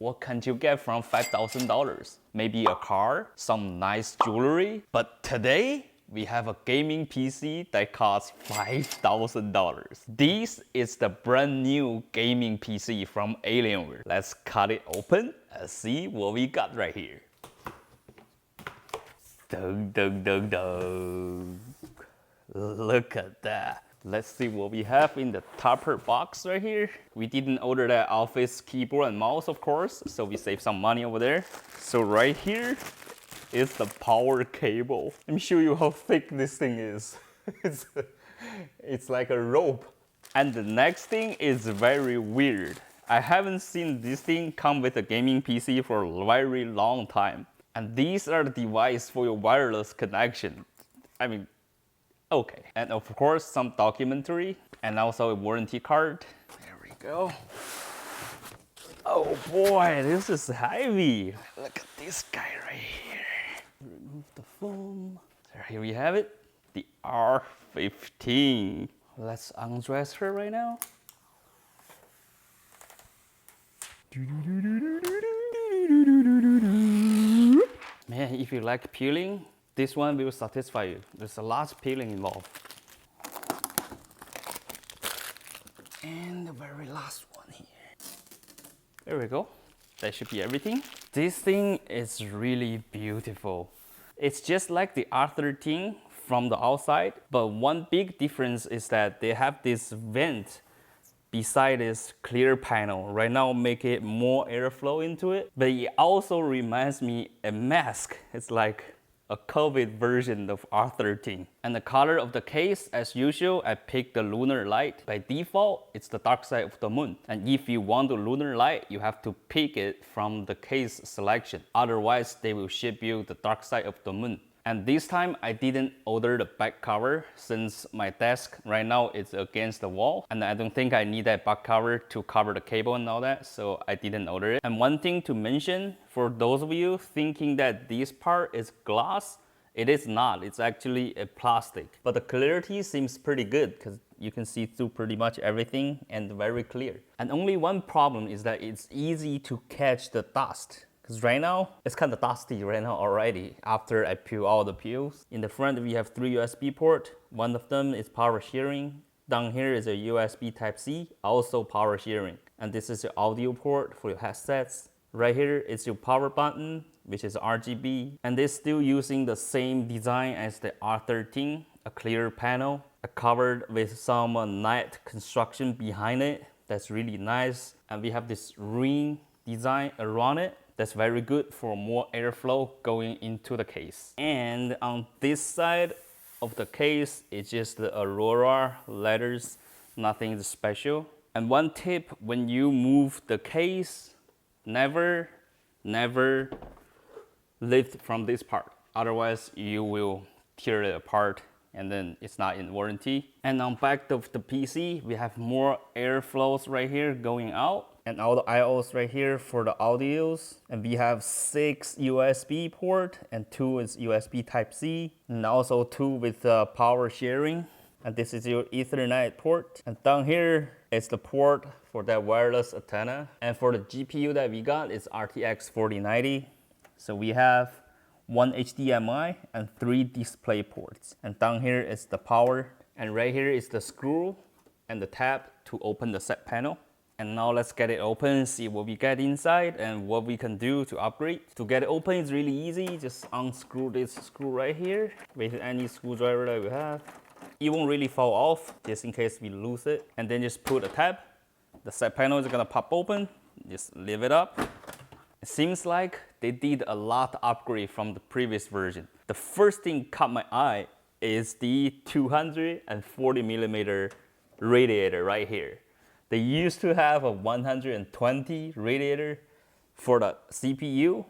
what can you get from $5,000? Maybe a car, some nice jewelry. But today, we have a gaming PC that costs $5,000. This is the brand new gaming PC from Alienware. Let's cut it open and see what we got right here. Dun, dun, dun, dun. Look at that. Let's see what we have in the topper box right here. We didn't order that Office keyboard and mouse, of course, so we saved some money over there. So right here is the power cable. Let me show you how thick this thing is. It's like a rope. And the next thing is very weird. I haven't seen this thing come with a gaming PC for a very long time. And these are the devices for your wireless connection. I mean, okay. And of course, some documentary and also a warranty card. There we go. Oh boy, this is heavy. Look at this guy right here. Remove the foam. There, here we have it. The R15. Let's undress her right now. Man, if you like peeling, this one will satisfy you. There's a lot of peeling involved. And the very last one here. There we go. That should be everything. This thing is really beautiful. It's just like the R13 from the outside, but one big difference is that they have this vent beside this clear panel. Right now, make it more airflow into it. But it also reminds me a mask. It's like a COVID version of R13. And the color of the case, as usual, I picked the lunar light. By default, it's the dark side of the moon. And if you want the lunar light, you have to pick it from the case selection. Otherwise, they will ship you the dark side of the moon. And this time, I didn't order the back cover since my desk right now is against the wall. And I don't think I need that back cover to cover the cable and all that, so I didn't order it. And one thing to mention, for those of you thinking that this part is glass, it is not. It's actually a plastic. But the clarity seems pretty good because you can see through pretty much everything and very clear. And only one problem is that it's easy to catch the dust. Because right now, it's kind of dusty right now already after I peel all the peels. In the front, we have 3 USB ports. One of them is power sharing. Down here is a USB Type-C, also power sharing. And this is your audio port for your headsets. Right here is your power button, which is RGB. And they're still using the same design as the R13, a clear panel, covered with some night construction behind it. That's really nice. And we have this ring design around it. That's very good for more airflow going into the case. And on this side of the case, it's just the Aurora letters, nothing special. And one tip, when you move the case, never lift from this part. Otherwise, you will tear it apart and then it's not in warranty. And on back of the PC, we have more airflows right here going out. And all the I/Os right here for the audios. And we have 6 USB port and 2 is USB Type-C. And also 2 with power sharing. And this is your Ethernet port. And down here is the port for that wireless antenna. And for the GPU that we got is RTX 4090. So we have 1 HDMI and 3 display ports. And down here is the power. And right here is the screw and the tab to open the set panel. And now let's get it open, see what we get inside and what we can do to upgrade. To get it open is really easy. Just unscrew this screw right here with any screwdriver that we have. It won't really fall off, just in case we lose it. And then just put a tab. The side panel is gonna pop open. Just leave it up. It seems like they did a lot of upgrade from the previous version. The first thing caught my eye is the 240mm radiator right here. They used to have a 120 radiator for the CPU,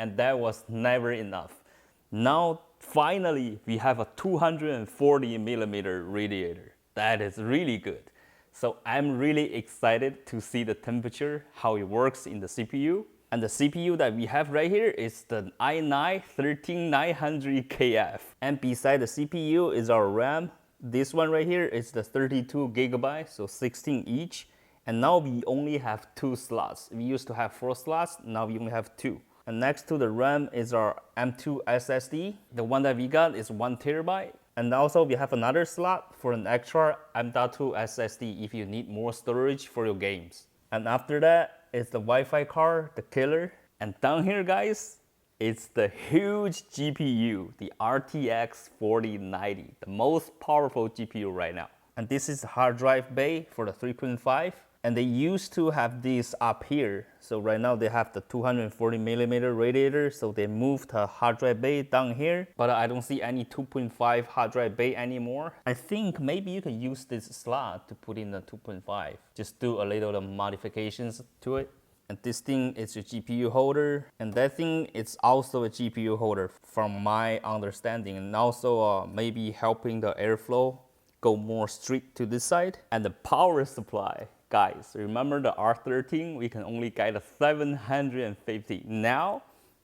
and that was never enough. Now, finally, we have a 240mm radiator. That is really good. So I'm really excited to see the temperature, how it works in the CPU. And the CPU that we have right here is the i9 13900KF. And beside the CPU is our RAM. This one right here is the 32GB, so 16 each. And now we only have 2 slots. We used to have 4 slots, now we only have 2. And next to the RAM is our M2 SSD. The one that we got is 1 terabyte. And also we have another slot for an extra M.2 SSD if you need more storage for your games. And after that is the Wi-Fi card, the killer. And down here, guys, it's the huge GPU, the RTX 4090, the most powerful GPU right now. And this is the hard drive bay for the 3.5. And they used to have this up here. So right now they have the 240mm radiator. So they moved the hard drive bay down here. But I don't see any 2.5 hard drive bay anymore. I think maybe you can use this slot to put in the 2.5. Just do a little modifications to it. And this thing is a GPU holder. And that thing is also a GPU holder from my understanding. And also maybe helping the airflow go more straight to this side. And the power supply. Guys, remember the R13, we can only get a 750. Now,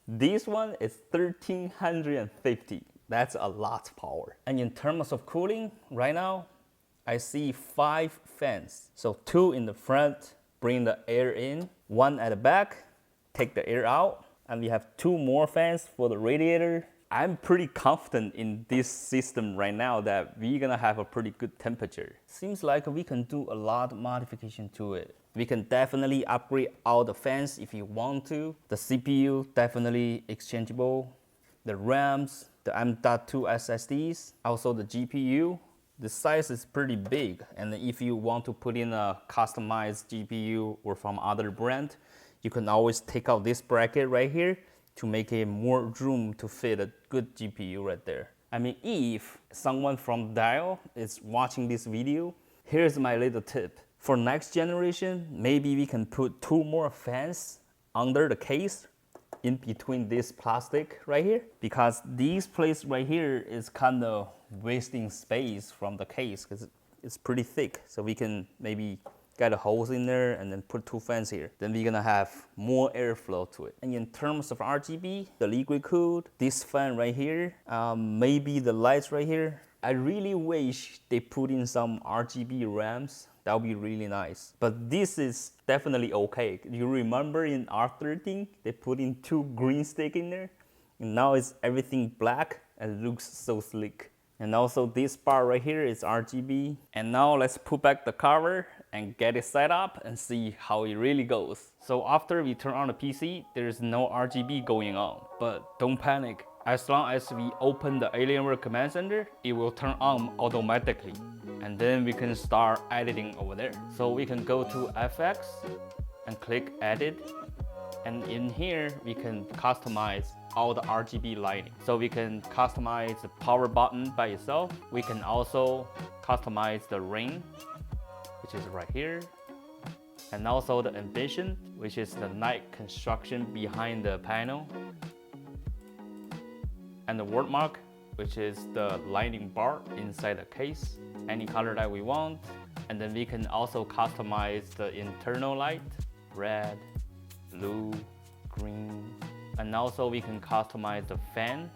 this one is 1350. That's a lot of power. And in terms of cooling, right now, I see 5 fans. So 2 in the front, bring the air in. 1 at the back, take the air out. And we have 2 more fans for the radiator. I'm pretty confident in this system right now that we're gonna have a pretty good temperature. Seems like we can do a lot of modification to it. We can definitely upgrade all the fans if you want to. The CPU definitely exchangeable. The RAMs, the M.2 SSDs, also the GPU. The size is pretty big, and if you want to put in a customized GPU or from other brand, you can always take out this bracket right here to make it more room to fit a good GPU right there. I mean, if someone from Dell is watching this video, here's my little tip. For next generation, maybe we can put 2 more fans under the case in between this plastic right here, because this place right here is kind of wasting space from the case because it's pretty thick. So we can maybe get a holes in there and then put 2 fans here. Then we're gonna have more airflow to it. And in terms of RGB, the liquid cooled, this fan right here, maybe the lights right here. I really wish they put in some RGB RAMs. That would be really nice. But this is definitely okay. You remember in R13, they put in 2 green sticks in there. And now it's everything black and it looks so sleek. And also this part right here is RGB. And now let's put back the cover and get it set up and see how it really goes. So after we turn on the PC, there's no RGB going on. But don't panic. As long as we open the Alienware Command Center, it will turn on automatically. And then we can start editing over there. So we can go to FX and click Edit. And in here, we can customize all the RGB lighting. So we can customize the power button by itself. We can also customize the ring, which is right here. And also the ambition, which is the night construction behind the panel. And the word mark, which is the lighting bar inside the case. Any color that we want. And then we can also customize the internal light, red, blue, green. And also we can customize the fan.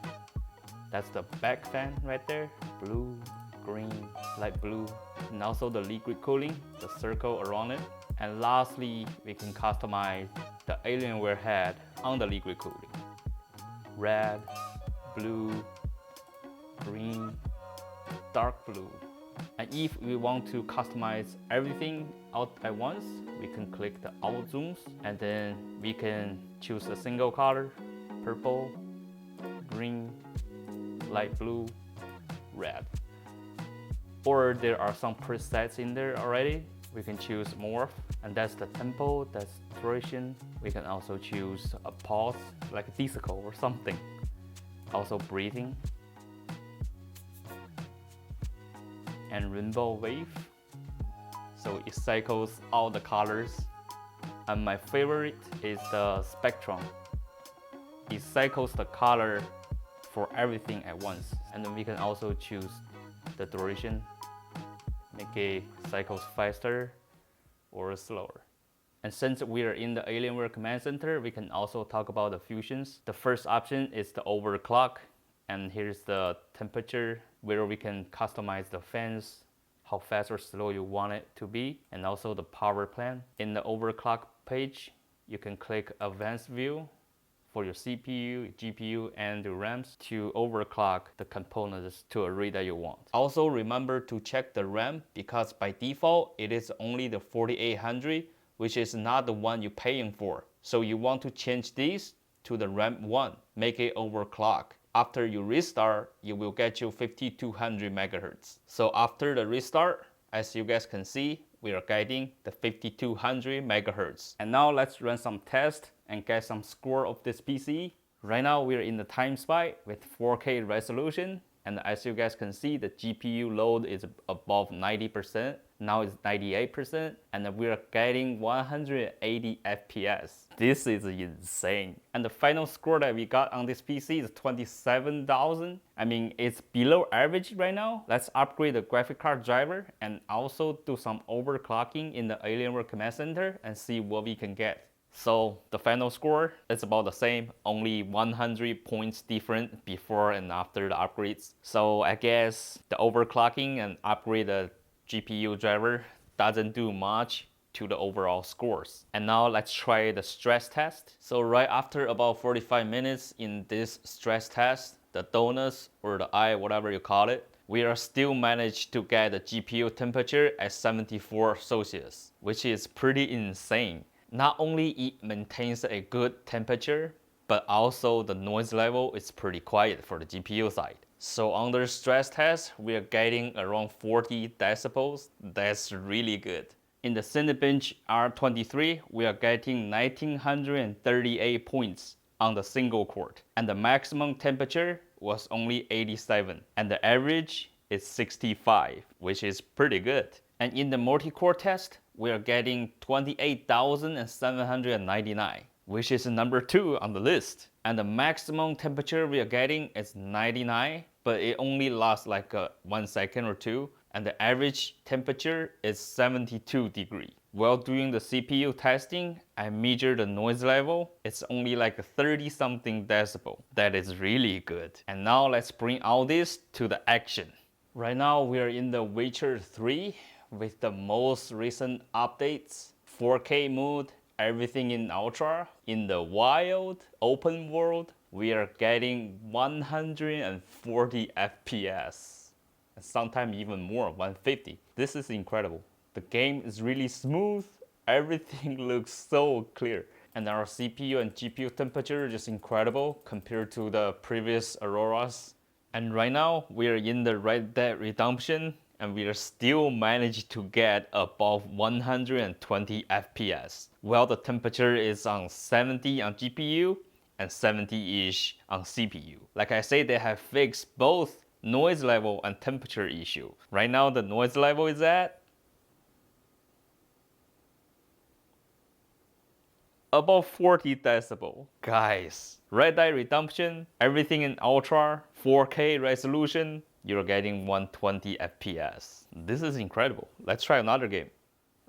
That's the back fan right there. Blue, green, light blue. And also the liquid cooling, the circle around it. And lastly, we can customize the Alienware head on the liquid cooling. Red, blue, green, dark blue. And if we want to customize everything out at once, we can click the out zooms and then we can choose a single color, purple, green, light blue, red. Or there are some presets in there already. We can choose morph, and that's the tempo, that's duration. We can also choose a pause, like a disco or something. Also breathing. And rainbow wave. So it cycles all the colors. And my favorite is the spectrum. It cycles the color for everything at once. And then we can also choose the duration. Make it cycles faster or slower. And since we are in the Alienware Command Center, we can also talk about the fusions. The first option is the overclock. And here's the temperature where we can customize the fans, how fast or slow you want it to be, and also the power plan. In the overclock page, you can click advanced view for your CPU, GPU, and the RAMs to overclock the components to a rate that you want. Also remember to check the RAM, because by default it is only the 4800, which is not the one you're paying for. So you want to change this to the RAM 1, make it overclock. After you restart, you will get you 5200 megahertz. So after the restart, as you guys can see, we are getting the 5200 megahertz. And now let's run some tests and get some score of this PC. Right now we are in the time spy with 4K resolution, and as you guys can see, the GPU load is above 90%. Now it's 98%, and we are getting 180 FPS. This is insane. And the final score that we got on this PC is 27,000. I mean, it's below average right now. Let's upgrade the graphic card driver and also do some overclocking in the Alienware Command Center and see what we can get. So the final score is about the same, only 100 points different before and after the upgrades. So I guess the overclocking and upgrade the GPU driver doesn't do much to the overall scores. And now let's try the stress test. So right after about 45 minutes in this stress test, the donuts or the eye, whatever you call it, we are still managed to get the GPU temperature at 74 Celsius, which is pretty insane. Not only it maintains a good temperature, but also the noise level is pretty quiet for the GPU side. So under stress test, we are getting around 40 decibels. That's really good. In the Cinebench R23, we are getting 1938 points on the single core. And the maximum temperature was only 87. And the average is 65, which is pretty good. And in the multi-core test, we are getting 28,799, which is number 2 on the list. And the maximum temperature we are getting is 99, but it only lasts like 1 second or 2. And the average temperature is 72 degrees. While doing the CPU testing, I measured the noise level. It's only like 30 something decibel. That is really good. And now let's bring all this to the action. Right now we are in the Witcher 3 with the most recent updates. 4K mode, everything in ultra. In the wild, open world, we are getting 140 FPS. And sometimes even more, 150. This is incredible. The game is really smooth. Everything looks so clear. And our CPU and GPU temperature is just incredible compared to the previous Auroras. And right now, we are in the Red Dead Redemption, and we are still managed to get above 120 FPS. Well, the temperature is on 70 on GPU and 70-ish on CPU. Like I said, they have fixed both noise level and temperature issue. Right now, the noise level is at about 40 decibel. Guys, Red Dead Redemption, everything in ultra, 4K resolution, you're getting 120 FPS. This is incredible. Let's try another game.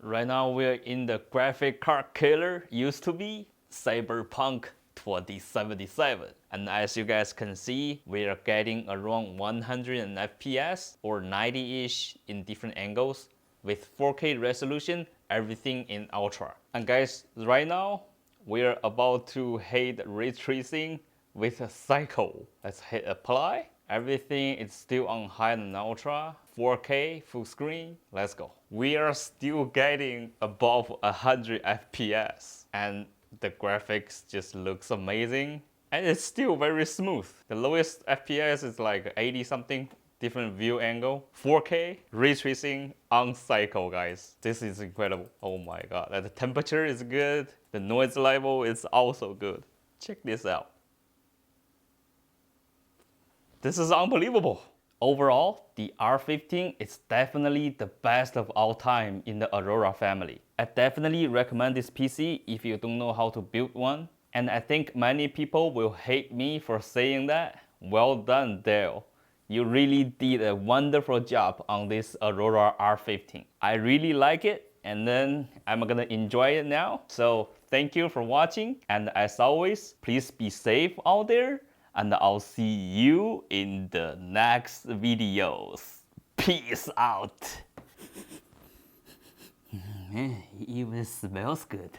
Right now we're in the graphic card killer, used to be Cyberpunk 2077. And as you guys can see, we are getting around 100 FPS or 90-ish in different angles with 4K resolution, everything in ultra. And guys, right now, we're about to hit ray tracing with a cycle. Let's hit apply. Everything is still on high and ultra, 4K, full screen. Let's go. We are still getting above 100 FPS. And the graphics just looks amazing. And it's still very smooth. The lowest FPS is like 80 something. Different view angle, 4K, ray tracing on cycle, guys. This is incredible. Oh my god, the temperature is good. The noise level is also good. Check this out. This is unbelievable. Overall, the R15 is definitely the best of all time in the Aurora family. I definitely recommend this PC if you don't know how to build one. And I think many people will hate me for saying that. Well done, Dell. You really did a wonderful job on this Aurora R15. I really like it, and then I'm gonna enjoy it now. So thank you for watching, and as always, please be safe out there, and I'll see you in the next videos. Peace out. Man, it even smells good.